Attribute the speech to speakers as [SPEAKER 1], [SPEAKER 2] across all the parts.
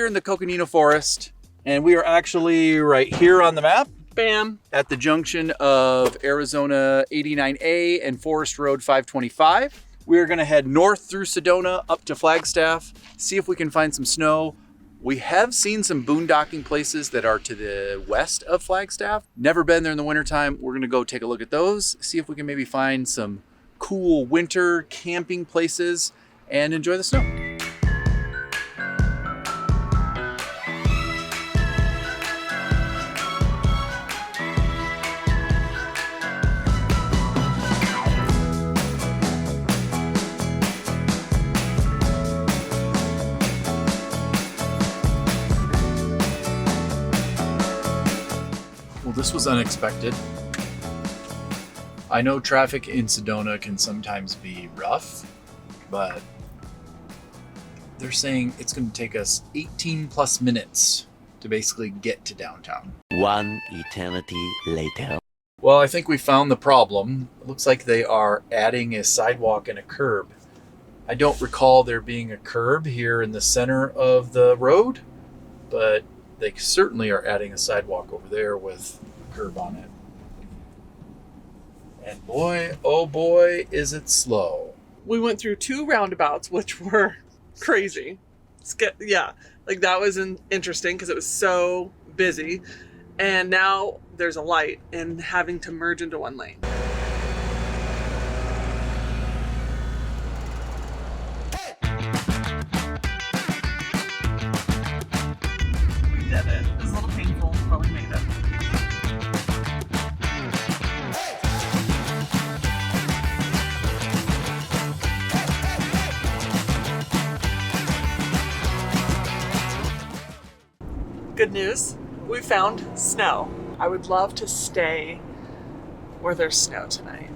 [SPEAKER 1] in the Coconino Forest, and we are actually right here on the map.
[SPEAKER 2] Bam.
[SPEAKER 1] At the junction of Arizona 89A and Forest Road 525. We are gonna head north through Sedona up to Flagstaff, see if we can find some snow. We have seen some boondocking places that are to the west of Flagstaff. Never been there in the wintertime. We're gonna go take a look at those, see if we can maybe find some cool winter camping places and enjoy the snow. Well, this was unexpected. I know traffic in Sedona can sometimes be rough, but they're saying it's going to take us 18 plus minutes to basically get to downtown.
[SPEAKER 3] One eternity later.
[SPEAKER 1] Well, I think we found the problem. It looks like they are adding a sidewalk and a curb. I don't recall there being a curb here in the center of the road, but they certainly are adding a sidewalk over there with a curb on it. And boy, oh boy, is it slow.
[SPEAKER 2] We went through 2 roundabouts, which were crazy. Yeah, like that was interesting because it was so busy. And now there's a light and having to merge into 1 lane. We did it. It was a little painful, but we made it. Good news, we found snow. I would love to stay where there's snow tonight.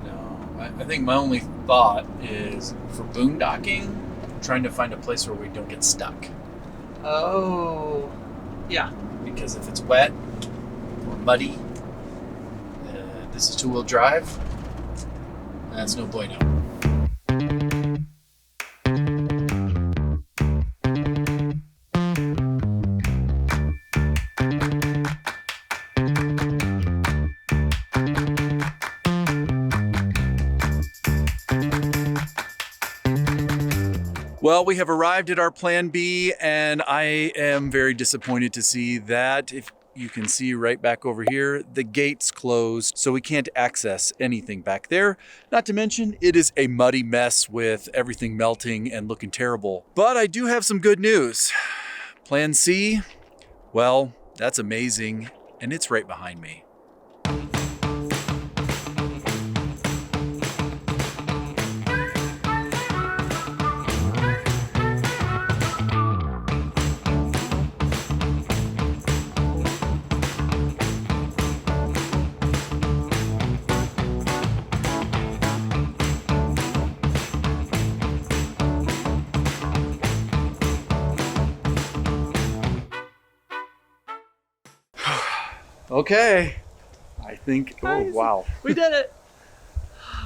[SPEAKER 1] No, I think my only thought is for boondocking, trying to find a place where we don't get stuck.
[SPEAKER 2] Oh, yeah.
[SPEAKER 1] Because if it's wet or muddy, this is 2-wheel drive, that's no bueno. Well, we have arrived at our plan B, and I am very disappointed to see that, if you can see right back over here, the gate's closed, so we can't access anything back there. Not to mention, it is a muddy mess with everything melting and looking terrible. But I do have some good news. Plan C, well, that's amazing, and it's right behind me. Okay, I think, oh wow.
[SPEAKER 2] We did it.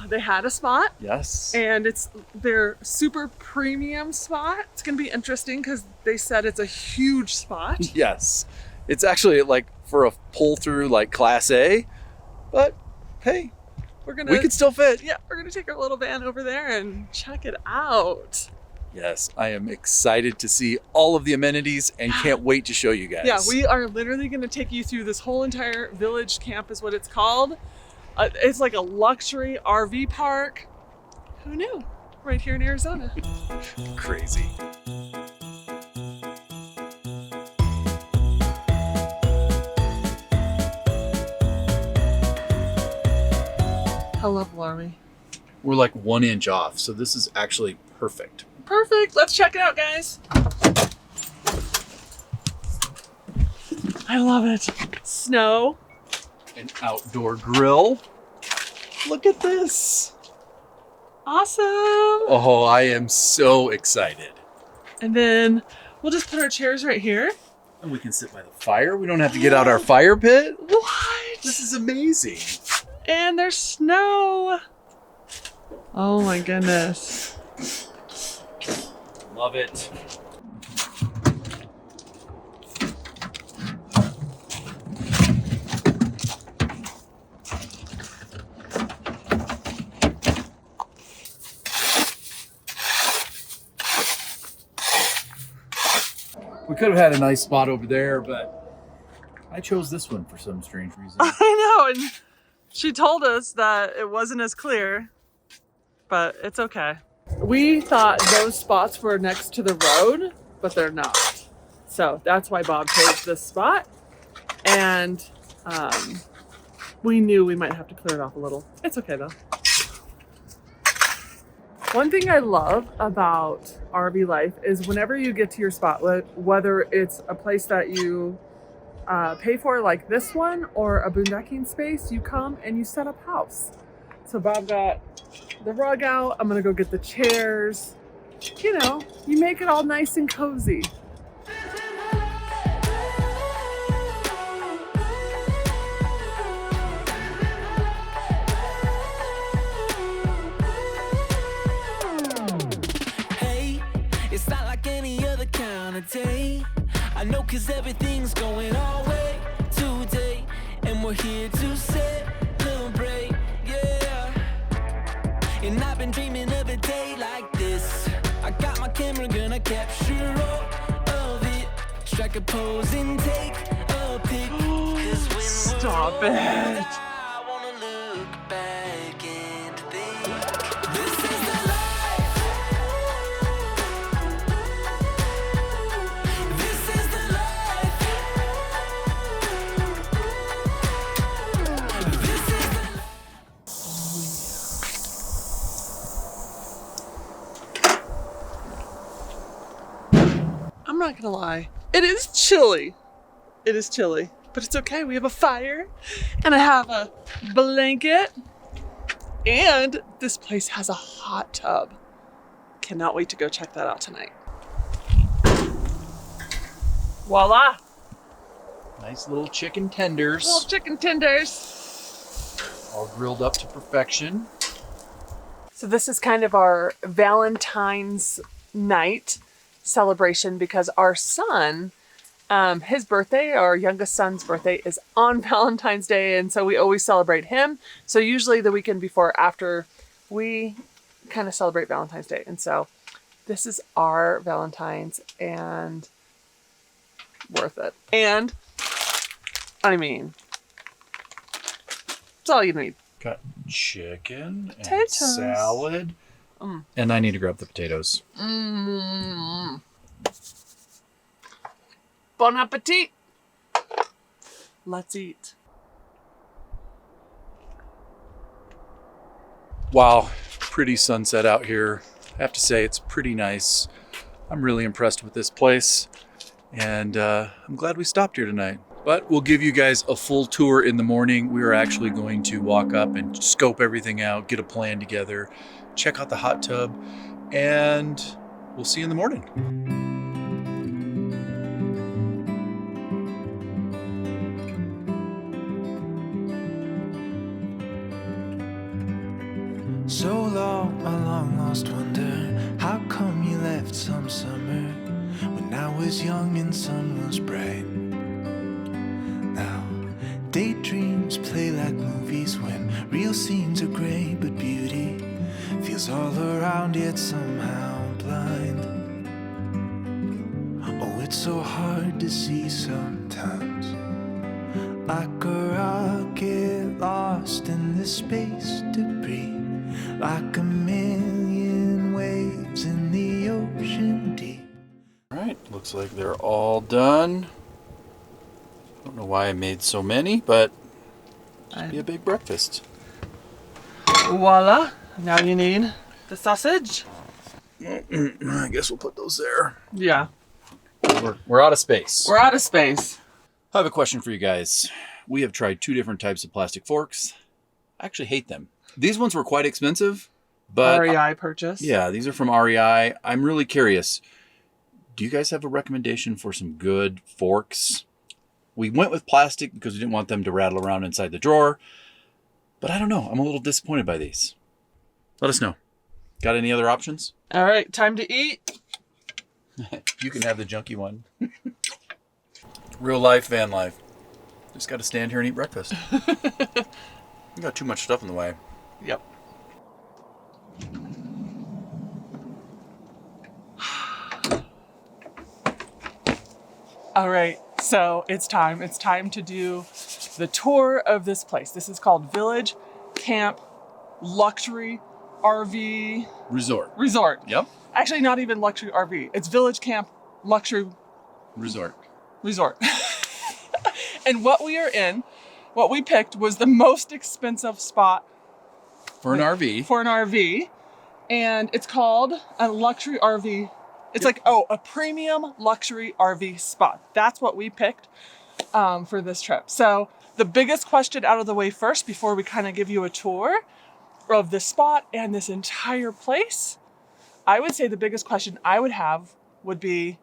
[SPEAKER 2] They had a spot.
[SPEAKER 1] Yes.
[SPEAKER 2] And it's their super premium spot. It's going to be interesting because they said it's a huge spot.
[SPEAKER 1] Yes. It's actually like for a pull through like Class A, but hey, we could still fit.
[SPEAKER 2] Yeah, we're going to take our little van over there and check it out.
[SPEAKER 1] Yes, I am excited to see all of the amenities and can't wait to show you guys.
[SPEAKER 2] Yeah, we are literally going to take you through this whole entire village camp is what it's called. It's like a luxury RV park. Who knew? Right here in Arizona.
[SPEAKER 1] Crazy.
[SPEAKER 2] How level are we?
[SPEAKER 1] We're like 1 inch off, so this is actually perfect.
[SPEAKER 2] Perfect. Let's check it out, guys. I love it. Snow.
[SPEAKER 1] An outdoor grill. Look at this.
[SPEAKER 2] Awesome.
[SPEAKER 1] Oh, I am so excited.
[SPEAKER 2] And then we'll just put our chairs right here.
[SPEAKER 1] And we can sit by the fire. We don't have to get out our fire pit.
[SPEAKER 2] What?
[SPEAKER 1] This is amazing.
[SPEAKER 2] And there's snow. Oh my goodness.
[SPEAKER 1] Love it. could have had a nice spot over there, but I chose this one for some strange reason.
[SPEAKER 2] I know, and she told us that it wasn't as clear, but it's okay. We thought those spots were next to the road, but they're not. So that's why Bob chose this spot. And we knew we might have to clear it off a little. It's okay though. One thing I love about RV life is whenever you get to your spot, whether it's a place that you pay for like this one or a boondocking space, you come and you set up house. So Bob got the rug out. I'm gonna go get the chairs. You know, you make it all nice and cozy.
[SPEAKER 4] It's not like any other kind of day. I know 'cause everything's going our way today, and we're here to celebrate, yeah. And I've been dreaming of a day like this. I got my camera, gonna capture all of it. Strike a pose and take a pic. 'Cause when
[SPEAKER 2] Stop
[SPEAKER 4] we're
[SPEAKER 2] it.
[SPEAKER 4] older, I wanna look back and think this is the life.
[SPEAKER 2] I'm not gonna lie. It is chilly. It is chilly, but it's okay. We have a fire and I have a blanket, and this place has a hot tub. Cannot wait to go check that out tonight. Voila!
[SPEAKER 1] Nice little chicken tenders.
[SPEAKER 2] Little chicken tenders.
[SPEAKER 1] All grilled up to perfection.
[SPEAKER 2] So this is kind of our Valentine's night celebration because our son, his birthday, our youngest son's birthday, is on Valentine's Day, and so we always celebrate him. So usually the weekend before or after, we kind of celebrate Valentine's Day. And so this is our Valentine's, and worth it. And I mean, it's all you need.
[SPEAKER 1] Got chicken and
[SPEAKER 2] Potatoes.
[SPEAKER 1] salad. And I need to grab the potatoes.
[SPEAKER 2] Bon appetit. Let's eat.
[SPEAKER 1] Wow, pretty sunset out here. I have to say it's pretty nice. I'm really impressed with this place, and I'm glad we stopped here tonight. But we'll give you guys a full tour in the morning. We are actually going to walk up and scope everything out, get a plan together, check out the hot tub, and we'll see you in the morning.
[SPEAKER 4] So long, my long lost wonder, how come you left some summer when I was young and sun was bright? Now, daydreams play like movies when real scenes are great, but beauty feels all around yet somehow blind. Oh, it's so hard to see sometimes, like a rocket lost in the space debris, like a million waves in the ocean deep.
[SPEAKER 1] All right, looks like they're all done. I don't know why I made so many, but it'll be a big breakfast.
[SPEAKER 2] Voila. Now you need the sausage.
[SPEAKER 1] I guess we'll put those there.
[SPEAKER 2] Yeah.
[SPEAKER 1] We're out of space.
[SPEAKER 2] We're out of space.
[SPEAKER 1] I have a question for you guys. We have tried 2 different types of plastic forks. I actually hate them. These ones were quite expensive, but
[SPEAKER 2] REI purchase.
[SPEAKER 1] yeah, these are from REI. I'm really curious. Do you guys have a recommendation for some good forks? We went with plastic because we didn't want them to rattle around inside the drawer, but I don't know. I'm a little disappointed by these. Let us know. Got any other options?
[SPEAKER 2] All right, time to eat.
[SPEAKER 1] You can have the junky one. Real life, van life. Just got to stand here and eat breakfast. You got too much stuff in the way.
[SPEAKER 2] Yep. All right, so it's time. It's time to do the tour of this place. This is called Village Camp Luxury RV
[SPEAKER 1] Resort. Yep.
[SPEAKER 2] Actually, not even luxury RV. It's Village Camp Luxury
[SPEAKER 1] Resort.
[SPEAKER 2] And what we picked was the most expensive spot
[SPEAKER 1] For an RV.
[SPEAKER 2] And it's called a luxury RV. It's a premium luxury RV spot. That's what we picked for this trip. So the biggest question out of the way first, before we kind of give you a tour of this spot and this entire place, I would say the biggest question I would have would be,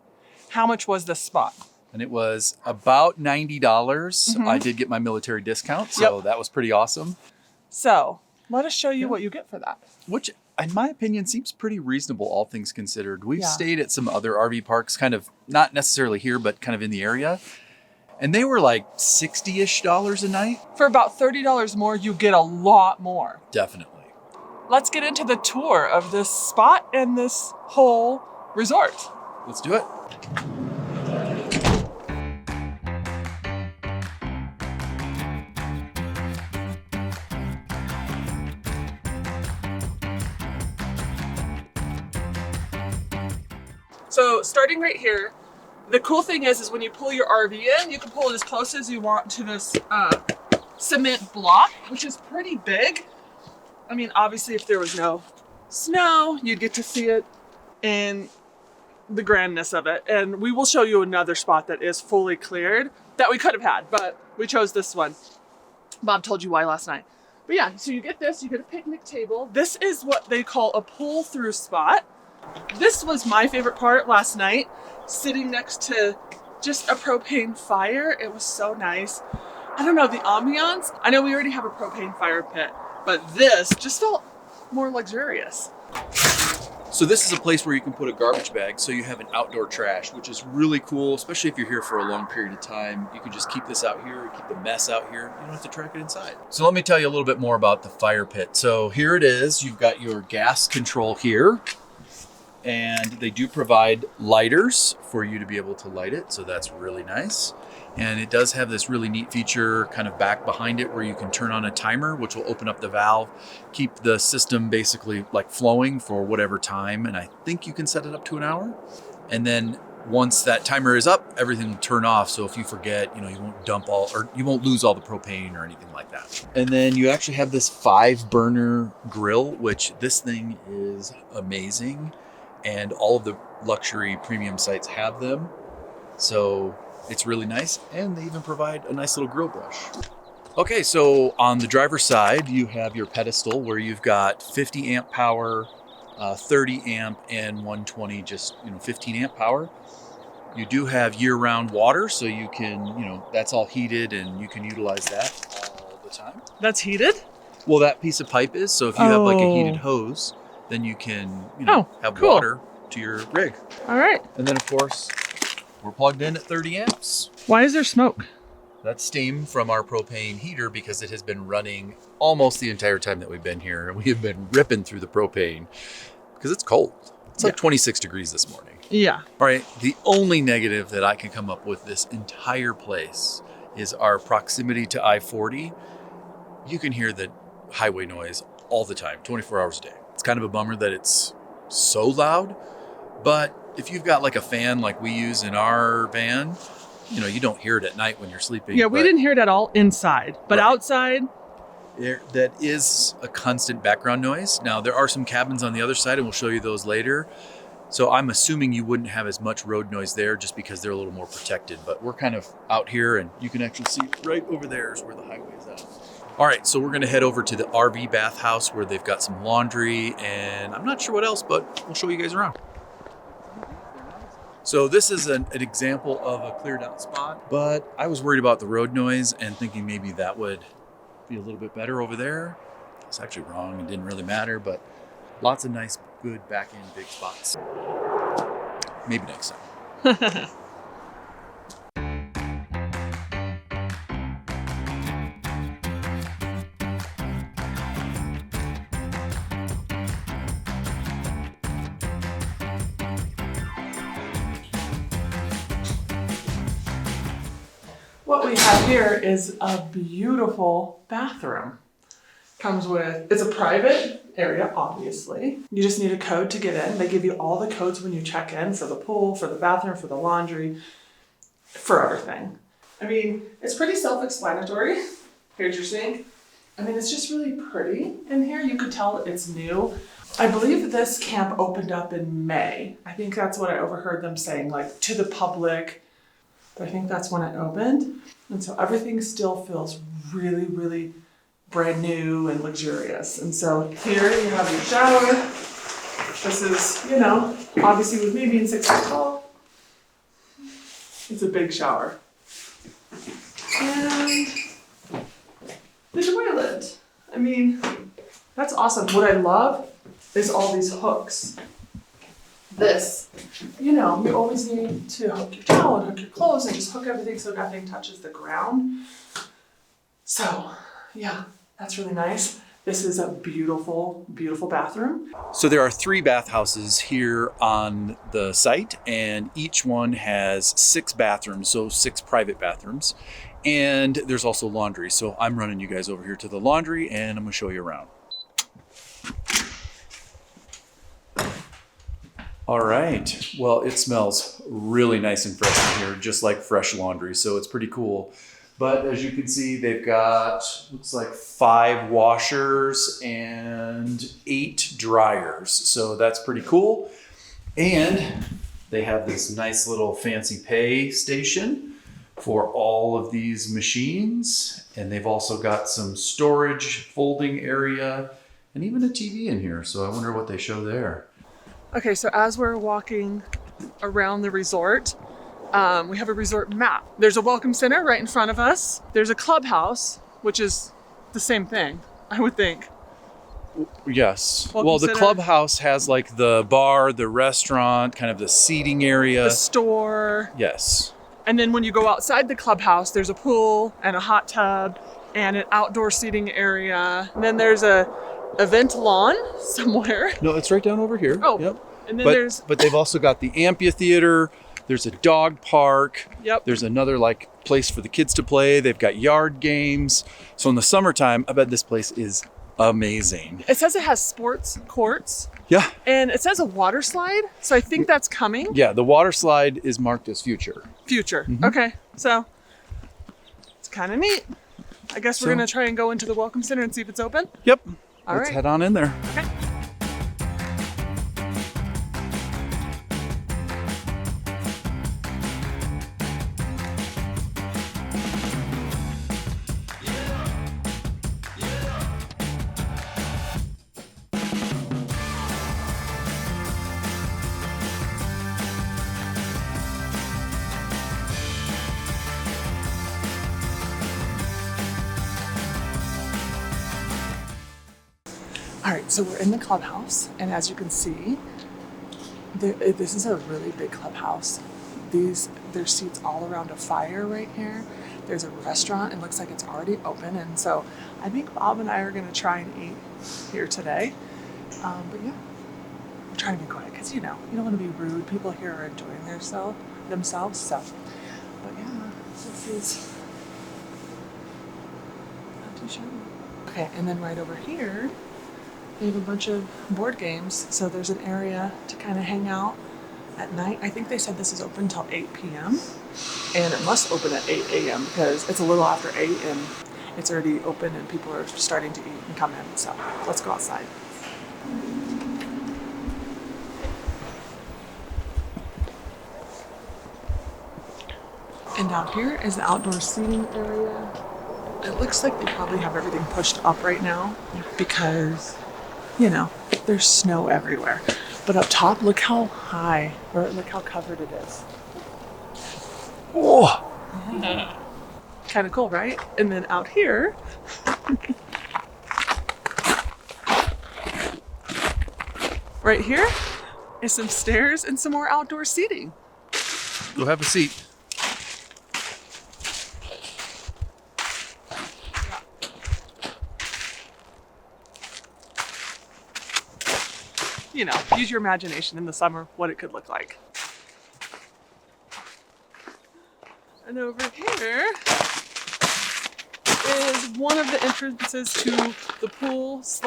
[SPEAKER 2] how much was this spot?
[SPEAKER 1] And it was about $90. I did get my military discount, so that was pretty awesome.
[SPEAKER 2] So let us show you what you get for that.
[SPEAKER 1] Which, in my opinion, seems pretty reasonable, all things considered. We've stayed at some other RV parks, kind of not necessarily here, but kind of in the area. And they were like $60-ish a night.
[SPEAKER 2] For about $30 more, you get a lot more.
[SPEAKER 1] Definitely.
[SPEAKER 2] Let's get into the tour of this spot and this whole resort.
[SPEAKER 1] Let's do it.
[SPEAKER 2] So starting right here, the cool thing is when you pull your RV in, you can pull it as close as you want to this cement block, which is pretty big. I mean, obviously if there was no snow, you'd get to see it in the grandness of it. And we will show you another spot that is fully cleared that we could have had, but we chose this one. Bob told you why last night. But yeah, so you get this, you get a picnic table. This is what they call a pull-through spot. This was my favorite part last night, sitting next to just a propane fire. It was so nice. I don't know, the ambiance. I know we already have a propane fire pit, but this just felt more luxurious.
[SPEAKER 1] So this is a place where you can put a garbage bag so you have an outdoor trash, which is really cool, especially if you're here for a long period of time. You can just keep this out here, keep the mess out here. You don't have to track it inside. So let me tell you a little bit more about the fire pit. So here it is. You've got your gas control here. And they do provide lighters for you to be able to light it. So that's really nice. And it does have this really neat feature kind of back behind it where you can turn on a timer, which will open up the valve, keep the system basically like flowing for whatever time. And I think you can set it up to an hour. And then once that timer is up, everything will turn off. So if you forget, you won't dump you won't lose all the propane or anything like that. And then you actually have this 5-burner grill, which this thing is amazing. And all of the luxury premium sites have them. So it's really nice. And they even provide a nice little grill brush. Okay, so on the driver's side, you have your pedestal where you've got 50 amp power, 30 amp, and 120, just 15 amp power. You do have year-round water, so you can, that's all heated and you can utilize that all the time.
[SPEAKER 2] That's heated?
[SPEAKER 1] Well, that piece of pipe is, so if you have like a heated hose, then you can, have
[SPEAKER 2] cool.
[SPEAKER 1] water to your rig.
[SPEAKER 2] All right.
[SPEAKER 1] And then of course, we're plugged in at 30 amps.
[SPEAKER 2] Why is there smoke?
[SPEAKER 1] That's steam from our propane heater because it has been running almost the entire time that we've been here. And we have been ripping through the propane because it's cold. It's like 26 degrees this morning.
[SPEAKER 2] Yeah.
[SPEAKER 1] All right. The only negative that I can come up with this entire place is our proximity to I-40. You can hear the highway noise all the time, 24 hours a day. It's kind of a bummer that it's so loud, but if you've got like a fan like we use in our van, you don't hear it at night when you're sleeping.
[SPEAKER 2] Yeah, we didn't hear it at all inside, but outside.
[SPEAKER 1] That is a constant background noise. Now, there are some cabins on the other side, and we'll show you those later. So I'm assuming you wouldn't have as much road noise there just because they're a little more protected, but we're kind of out here and you can actually see right over there is where the highway is at. All right, so we're gonna head over to the RV bathhouse where they've got some laundry and I'm not sure what else, but we'll show you guys around. So this is an example of a cleared out spot, but I was worried about the road noise and thinking maybe that would be a little bit better over there. It's actually wrong, it didn't really matter, but lots of nice, good back end big spots. Maybe next time.
[SPEAKER 2] what we have here is a beautiful bathroom. Comes with, it's a private area, obviously. You just need a code to get in. They give you all the codes when you check in for the pool, for the bathroom, for the laundry, for everything. I mean, it's pretty self-explanatory. Here's your sink. I mean, it's just really pretty in here. You could tell it's new. I believe this camp opened up in May. I think that's what I overheard them saying, like to the public. But I think that's when it opened. And so everything still feels really, really brand new and luxurious. And so here you have your shower. This is, you know, obviously with me being 6 feet tall, it's a big shower. And the toilet. I mean, that's awesome. What I love is all these hooks. This, you know, you always need to hook your towel and hook your clothes and just hook everything so nothing touches the ground. So, yeah, that's really nice. This is a beautiful, beautiful bathroom.
[SPEAKER 1] So there are 3 bathhouses here on the site, and each one has 6 bathrooms, so 6 private bathrooms. And there's also laundry. So I'm running you guys over here to the laundry, and I'm gonna show you around. All right, well, it smells really nice and fresh in here, just like fresh laundry, so it's pretty cool. But as you can see, they've got, looks like 5 washers and 8 dryers, so that's pretty cool. And they have this nice little fancy pay station for all of these machines. And they've also got some storage, folding area, and even a TV in here, so I wonder what they show there.
[SPEAKER 2] Okay, so as we're walking around the resort, we have a resort map. There's a welcome center right in front of us. There's a clubhouse, which is the same thing, I would think.
[SPEAKER 1] Yes.
[SPEAKER 2] Welcome
[SPEAKER 1] well, the
[SPEAKER 2] center.
[SPEAKER 1] clubhouse has like the bar, the restaurant, kind of the seating area.
[SPEAKER 2] The store.
[SPEAKER 1] Yes.
[SPEAKER 2] And then when you go outside the clubhouse, there's a pool and a hot tub and an outdoor seating area. And then there's a event lawn somewhere.
[SPEAKER 1] No, it's right down over here.
[SPEAKER 2] Oh,
[SPEAKER 1] yep.
[SPEAKER 2] And then
[SPEAKER 1] But they've also got the amphitheater. There's a dog park.
[SPEAKER 2] Yep.
[SPEAKER 1] There's another like place for the kids to play. They've got yard games. So in the summertime, I bet this place is amazing.
[SPEAKER 2] It says it has sports courts.
[SPEAKER 1] Yeah.
[SPEAKER 2] And it says a water slide. So I think that's coming.
[SPEAKER 1] Yeah, the water slide is marked as future.
[SPEAKER 2] Future.
[SPEAKER 1] Mhm.
[SPEAKER 2] Okay. So it's kind of neat. I guess we're going to try and go into the welcome center and see if it's open.
[SPEAKER 1] Yep.
[SPEAKER 2] All
[SPEAKER 1] Let's
[SPEAKER 2] right.
[SPEAKER 1] head on in there.
[SPEAKER 2] Okay. All right, so we're in the clubhouse, and as you can see, this is a really big clubhouse. There's seats all around a fire right here. There's a restaurant. It looks like it's already open, and so I think Bob and I are gonna try and eat here today. But yeah, we're trying to be quiet because you don't want to be rude. People here are enjoying themselves. So, but yeah, this is not too shabby. Okay, and then right over here, we have a bunch of board games, so there's an area to kind of hang out at night. I think they said this is open until 8 p.m. and it must open at 8 a.m. because it's a little after 8 and it's already open and people are starting to eat and come in. So let's go outside. And down here is the outdoor seating area. It looks like they probably have everything pushed up right now because there's snow everywhere. But up top, look how high, or look how covered it is.
[SPEAKER 1] Oh,
[SPEAKER 2] Kind of cool, right? And then out here, right here is some stairs and some more outdoor seating.
[SPEAKER 1] go have a seat.
[SPEAKER 2] Use your imagination in the summer, what it could look like. And over here, one of the entrances to the pool /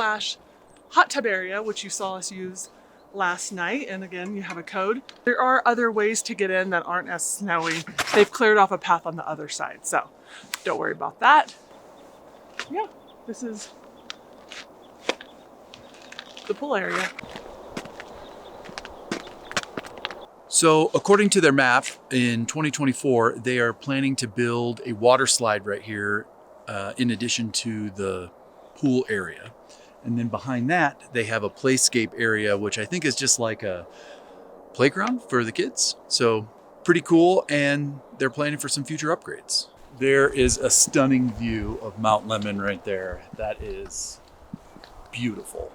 [SPEAKER 2] hot tub area, which you saw us use last night. And again, you have a code. There are other ways to get in that aren't as snowy. They've cleared off a path on the other side, so don't worry about that. Yeah, this is the pool area.
[SPEAKER 1] So according to their map, in 2024, they are planning to build a water slide right here in addition to the pool area. And then behind that, they have a playscape area, which I think is just like a playground for the kids. So pretty cool, and they're planning for some future upgrades. There is a stunning view of Mount Lemmon right there. That is beautiful.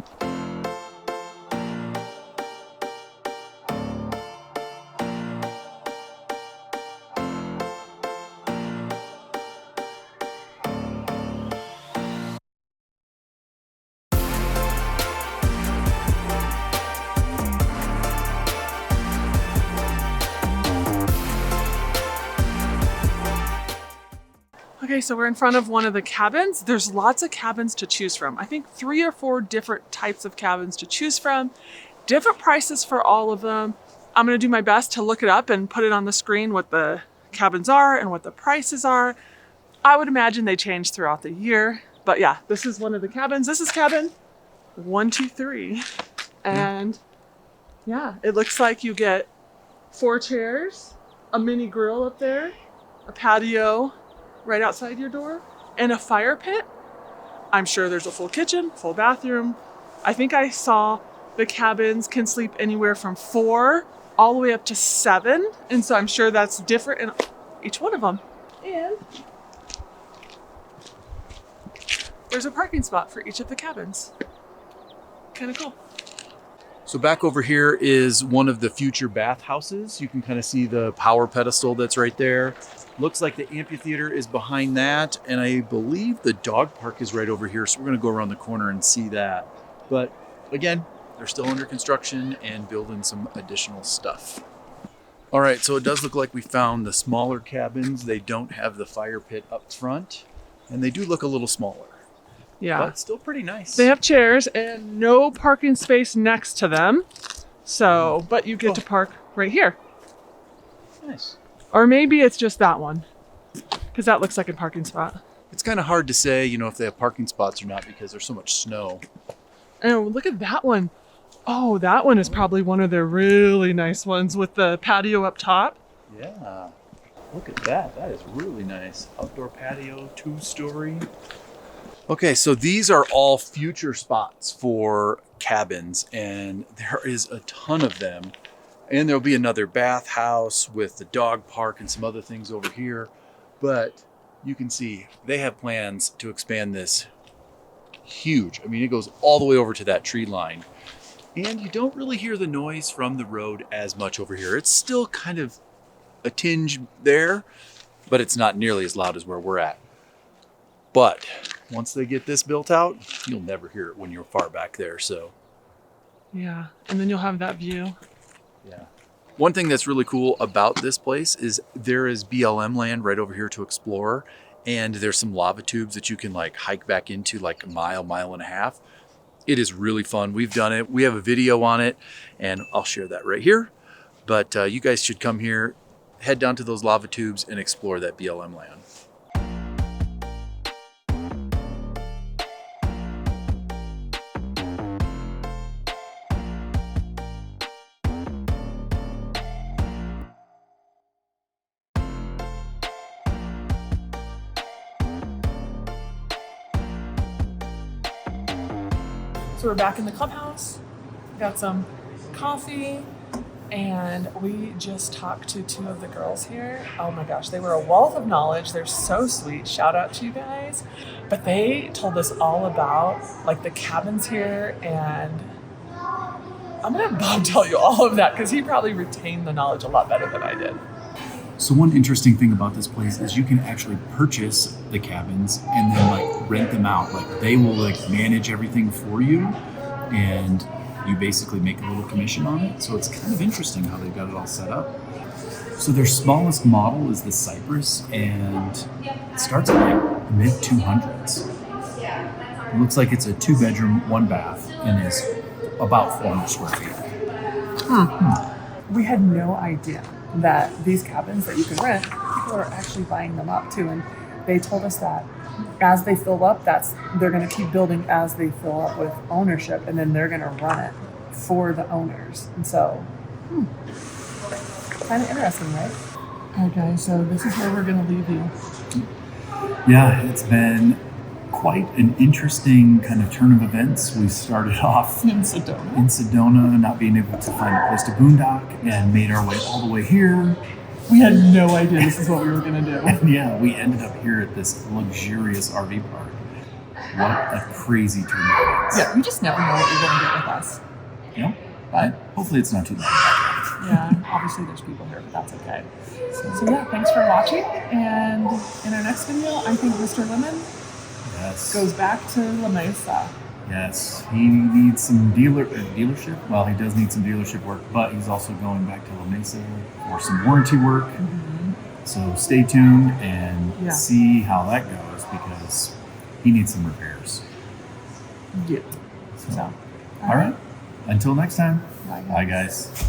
[SPEAKER 2] Okay, so we're in front of one of the cabins. There's lots of cabins to choose from. I think 3 or 4 different types of cabins to choose from. Different prices for all of them. I'm gonna do my best to look it up and put it on the screen what the cabins are and what the prices are. I would imagine they change throughout the year. But yeah, this is one of the cabins. This is cabin 123. And yeah, it looks like you get 4 chairs, a mini grill up there, a patio right outside your door, and a fire pit. I'm sure there's a full kitchen, full bathroom. I think I saw the cabins can sleep anywhere from 4 all the way up to 7. And so I'm sure that's different in each one of them. And there's a parking spot for each of the cabins. Kind of cool.
[SPEAKER 1] So back over here is one of the future bathhouses. You can kind of see the power pedestal that's right there. Looks like the amphitheater is behind that, and I believe the dog park is right over here, so we're gonna go around the corner and see that. But again, they're still under construction and building some additional stuff. All right, so it does look like we found the smaller cabins. They don't have the fire pit up front, and they do look a little smaller.
[SPEAKER 2] Yeah.
[SPEAKER 1] But still pretty nice.
[SPEAKER 2] They have chairs and no parking space next to them. So, but you get to park right here.
[SPEAKER 1] Nice.
[SPEAKER 2] Or maybe it's just that one, because that looks like a parking spot.
[SPEAKER 1] It's kind of hard to say, you know, if they have parking spots or not because there's so much snow.
[SPEAKER 2] Oh, look at that one. Oh, that one is probably one of their really nice ones with the patio up top.
[SPEAKER 1] Yeah. Look at that. That is really nice. Outdoor patio, 2-story. Okay, so these are all future spots for cabins, and there is a ton of them. And there'll be another bathhouse with the dog park and some other things over here. But you can see they have plans to expand this huge. I mean, it goes all the way over to that tree line. And you don't really hear the noise from the road as much over here. It's still kind of a tinge there, but it's not nearly as loud as where we're at. But once they get this built out, you'll never hear it when you're far back there. So
[SPEAKER 2] yeah, and then you'll have that view.
[SPEAKER 1] Yeah. One thing that's really cool about this place is there is BLM land right over here to explore, and there's some lava tubes that you can like hike back into like a mile and a half. It is really fun. We've done it. We have a video on it, and I'll share that right here. But you guys should come here, head down to those lava tubes and explore that BLM land.
[SPEAKER 2] So we're back in the clubhouse, got some coffee, and we just talked to 2 of the girls here. Oh my gosh, they were a wealth of knowledge. They're so sweet. Shout out to you guys. But they told us all about like the cabins here, and I'm gonna have Bob tell you all of that because he probably retained the knowledge a lot better than I did.
[SPEAKER 1] So one interesting thing about this place is you can actually purchase the cabins and then like rent them out. Like they will like manage everything for you, and you basically make a little commission on it. So it's kind of interesting how they've got it all set up. So their smallest model is the Cypress, and it starts at like mid 200s. It looks like it's a 2-bedroom, 1-bath, and is about 400 square feet.
[SPEAKER 2] We had no idea that these cabins that you can rent, people are actually buying them up too. And they told us that as they fill up, they're going to keep building as they fill up with ownership, and then they're going to run it for the owners. And so, kind of interesting, right? Okay, so this is where we're going to leave you.
[SPEAKER 1] Yeah, it's been quite an interesting kind of turn of events. We started off
[SPEAKER 2] In Sedona.
[SPEAKER 1] in Sedona, not being able to find a place to boondock, and made our way all the way here.
[SPEAKER 2] We had no idea this is what we were going to do.
[SPEAKER 1] And yeah, we ended up here at this luxurious RV park. What a crazy turn of events.
[SPEAKER 2] Yeah, you just never know what you're going to get with us.
[SPEAKER 1] You know?
[SPEAKER 2] But
[SPEAKER 1] Hopefully it's not too bad.
[SPEAKER 2] yeah, obviously there's people here, but that's okay. So yeah, thanks for watching. And in our next video, I think Mr. Lemon
[SPEAKER 1] Yes.
[SPEAKER 2] goes back to La Mesa.
[SPEAKER 1] Yes. He needs some dealership. Well, he does need some dealership work, but he's also going back to La Mesa for some warranty work. So stay tuned and
[SPEAKER 2] Yeah.
[SPEAKER 1] see how that goes, because he needs some repairs.
[SPEAKER 2] Yeah.
[SPEAKER 1] So,
[SPEAKER 2] So,
[SPEAKER 1] all right. Until next time.
[SPEAKER 2] Bye,
[SPEAKER 1] Bye, guys.